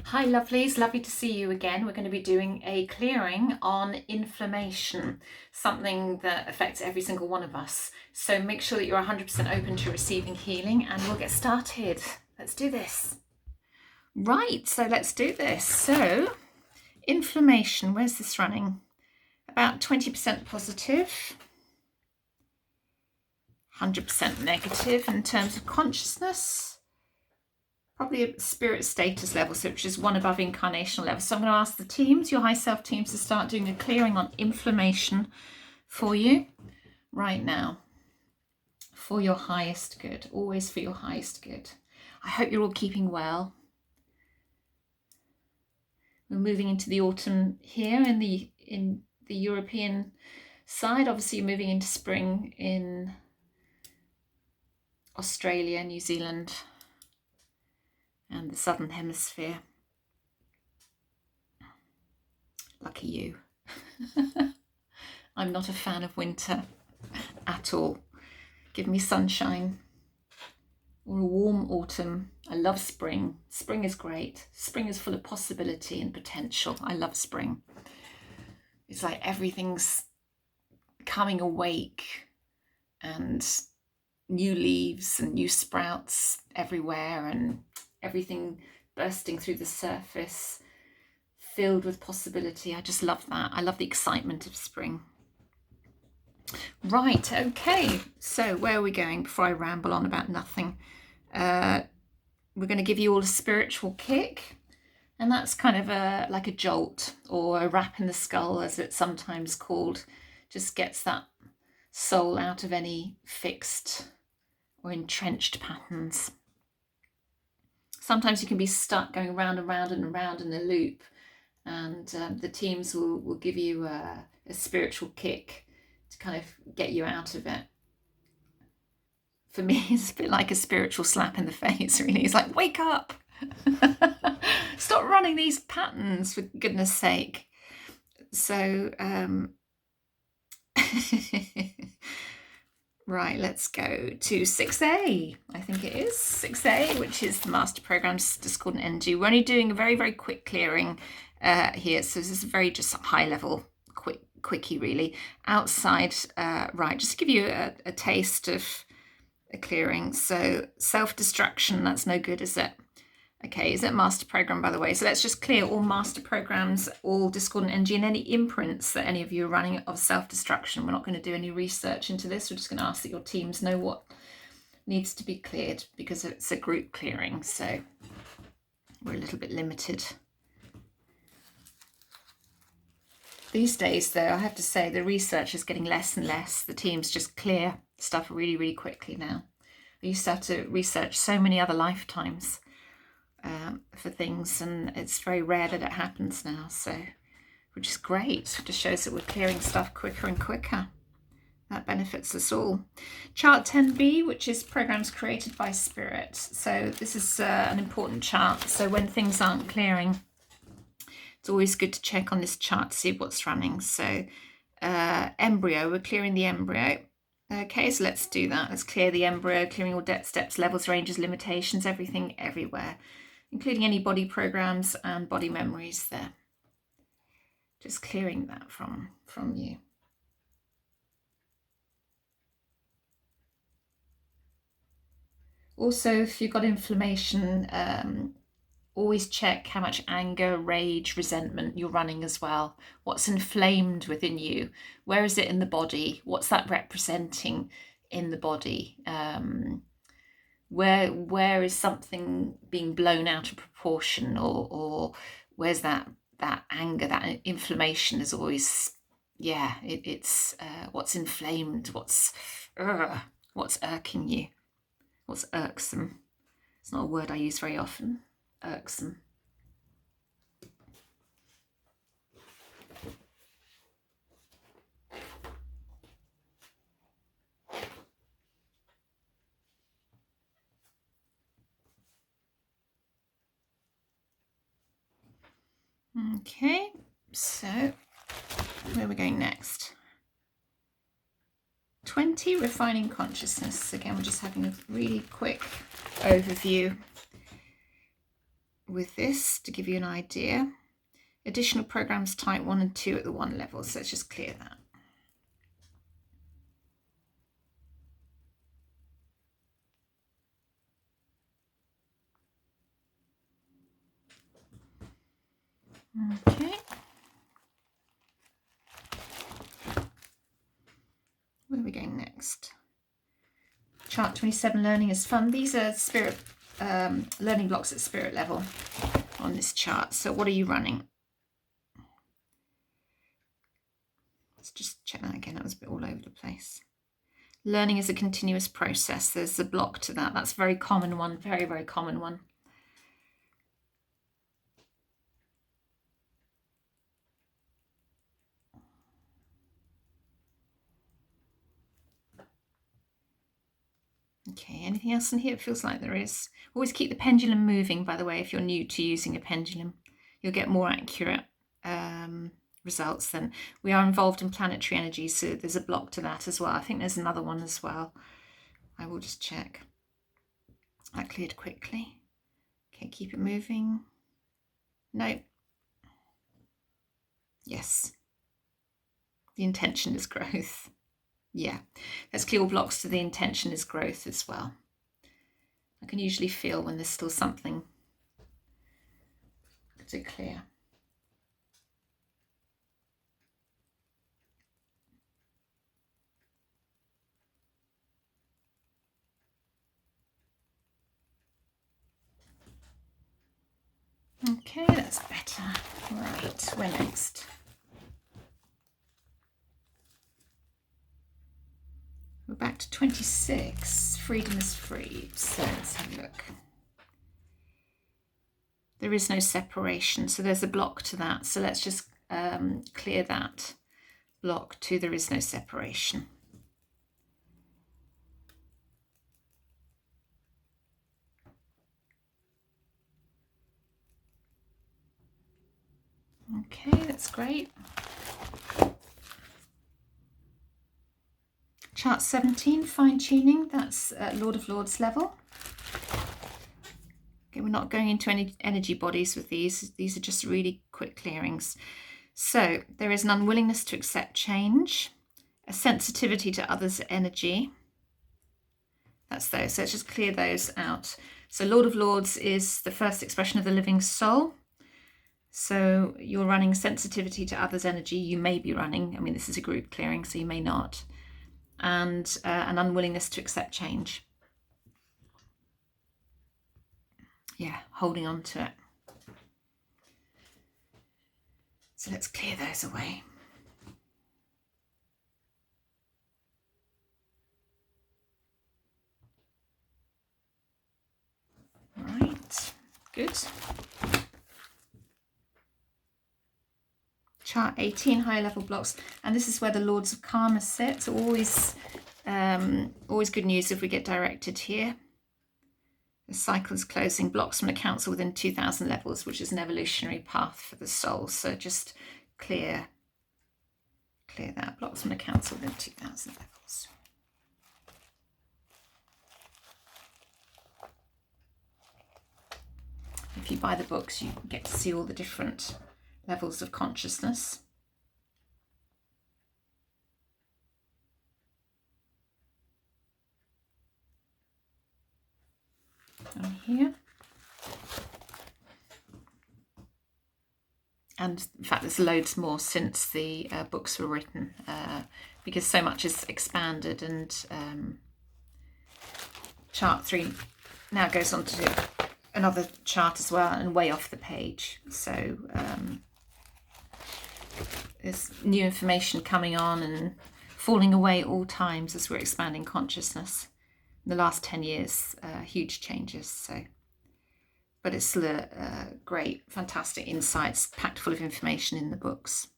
Hi lovelies, lovely to see you again. We're going to be doing a clearing on inflammation, something that affects every single one of us. So make sure that you're 100% open to receiving healing and we'll get started. Let's do this. Right, so let's do this. So inflammation, where's this running? About 20% positive, 100% negative in terms of consciousness. Probably a spirit status level, so which is one above incarnational level. So I'm going to ask the teams, your high self teams, to start doing a clearing on inflammation for you right now, for your highest good, always for your highest good. I hope you're all keeping well. We're moving into the autumn here in the European side. Obviously, you're moving into spring in Australia, New Zealand, and the southern hemisphere. Lucky you. I'm not a fan of winter at all. Give me sunshine or a warm autumn. I love spring. Spring is great. Spring is full of possibility and potential. I love spring. It's like everything's coming awake and new leaves and new sprouts everywhere and everything bursting through the surface, filled with possibility. I just love that. I love the excitement of spring. Right, okay, so where are we going before I ramble on about nothing? We're going to give you all a spiritual kick, and that's kind of like a jolt or a rap in the skull, as it's sometimes called. Just gets that soul out of any fixed or entrenched patterns. Sometimes you can be stuck going round and round and round in a loop, and the teams will give you a spiritual kick to kind of get you out of it. For me, it's a bit like a spiritual slap in the face, really. It's like, wake up! Stop running these patterns, for goodness sake. So, right, let's go to 6A. I think it is 6A, which is the Master Programs Discordant Energy. We're only doing a very, very quick clearing here. So this is a very just high level, quickie, really. Outside, right, just to give you a taste of a clearing. So self-destruction, that's no good, is it? Okay, is it master program, by the way? So let's just clear all master programs, all discordant energy, and any imprints that any of you are running of self-destruction. We're not going to do any research into this. We're just going to ask that your teams know what needs to be cleared, because it's a group clearing, so we're a little bit limited. These days, though, I have to say the research is getting less and less. The teams just clear stuff really, really quickly now. I used to have to research so many other lifetimes for things, and it's very rare that it happens now, so which is great. It just shows that we're clearing stuff quicker and quicker. That benefits us all. Chart 10B, which is programs created by spirit. So this is an important chart. So when things aren't clearing, it's always good to check on this chart to see what's running. So embryo, we're clearing the embryo. Okay, so let's do that. Let's clear the embryo, clearing all depth, steps, levels, ranges, limitations, everything, everywhere, including any body programs and body memories there. Just clearing that from you. Also, if you've got inflammation, always check how much anger, rage, resentment you're running as well. What's inflamed within you? Where is it in the body? What's that representing in the body? Where is something being blown out of proportion, or where's that anger, that inflammation is always, yeah, it's what's inflamed, what's irking you, what's irksome. It's not a word I use very often. Irksome. Okay, so where are we going next? 20, refining consciousness. Again, we're just having a really quick overview. with this to give you an idea. Additional programs type 1 and 2 at the 1 level. So let's just clear that. Okay. Where are we going next? Chart 27, learning is fun. These are spirit learning blocks at spirit level on this chart. So what are you running? Let's just check that again. That was a bit all over the place. Learning is a continuous process. There's a block to that. That's a very common one. Very, very common one. Okay, anything else in here? It feels like there is. Always keep the pendulum moving, by the way, if you're new to using a pendulum. You'll get more accurate results then. We are involved in planetary energy, so there's a block to that as well. I think there's another one as well. I will just check. That cleared quickly. Okay, keep it moving. No. Yes. The intention is growth. Yeah, let's clear all blocks to the intention is growth as well. I can usually feel when there's still something to clear. Okay, that's better. Right, where next? We're back to 26. Freedom is freed. So let's have a look. There is no separation, so there's a block to that. So let's just clear that block to there is no separation. Okay, that's great. Chart 17, fine-tuning, that's at Lord of Lords level. Okay, we're not going into any energy bodies with these. These are just really quick clearings. So there is an unwillingness to accept change, a sensitivity to others' energy. That's those. So let's just clear those out. So Lord of Lords is the first expression of the living soul. So you're running sensitivity to others' energy. You may be running, I mean, this is a group clearing, so you may not. And an unwillingness to accept change. Yeah, holding on to it. So let's clear those away. Right, good. Chart 18, higher level blocks, and this is where the Lords of Karma sit. So always good news if we get directed here. The cycle is closing, blocks from the council within 2000 levels, which is an evolutionary path for the soul. So just clear that. Blocks from the council within 2000 levels. If you buy the books, you get to see all the different levels of consciousness. And here. And in fact, there's loads more since the books were written, because so much is expanded. And chart 3 now goes on to another chart as well, and way off the page. So there's new information coming on and falling away at all times as we're expanding consciousness. In the last 10 years, huge changes. So. But it's still great, fantastic insights, packed full of information in the books.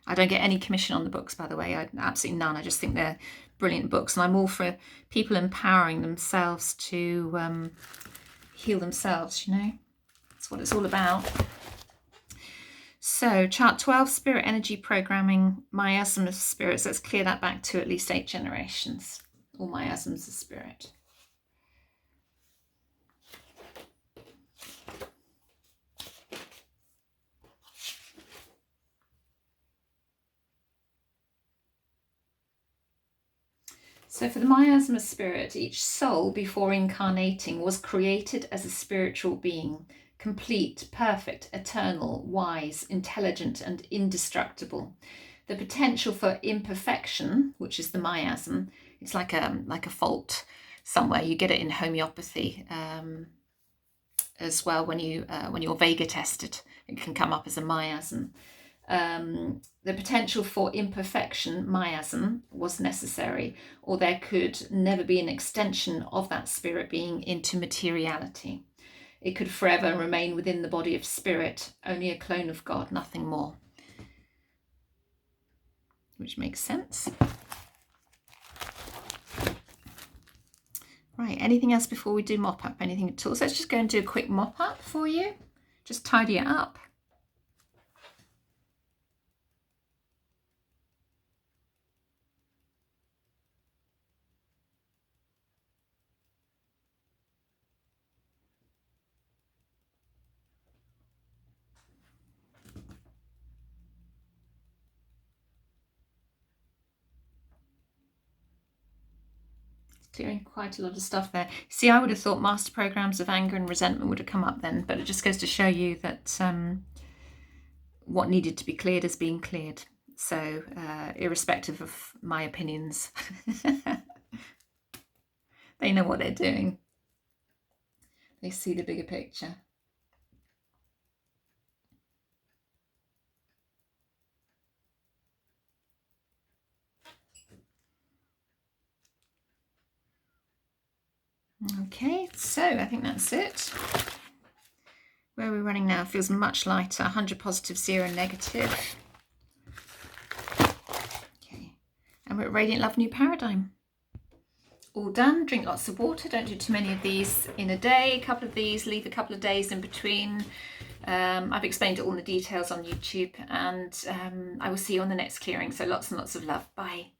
I don't get any commission on the books, by the way, absolutely none. I just think they're brilliant books, and I'm all for people empowering themselves to heal themselves, you know. That's what it's all about. So chart 12, spirit energy programming, miasm of spirits. Let's clear that back to at least 8 generations. All miasms of spirit. So for the miasma spirit, each soul before incarnating was created as a spiritual being, complete, perfect, eternal, wise, intelligent, and indestructible. The potential for imperfection, which is the miasm, it's like a fault somewhere. You get it in homeopathy as well. When you're Vega tested, it can come up as a miasm. The potential for imperfection, miasm, was necessary, or there could never be an extension of that spirit being into materiality. It could forever remain within the body of spirit, only a clone of God, nothing more. Which makes sense. Right, anything else before we do mop up? Anything at all? So let's just go and do a quick mop up for you. Just tidy it up. Clearing quite a lot of stuff there. See, I would have thought master programs of anger and resentment would have come up then, but it just goes to show you that what needed to be cleared is being cleared. So irrespective of my opinions, they know what they're doing. They see the bigger picture. Okay, so I think that's it. Where are we running now? Feels much lighter. 100 positive, 0 negative. Okay, and we're at Radiant Love New Paradigm. All done. Drink lots of water. Don't do too many of these in a day. A couple of these, leave a couple of days in between. I've explained it all in the details on YouTube, and I will see you on the next clearing. So lots and lots of love. Bye.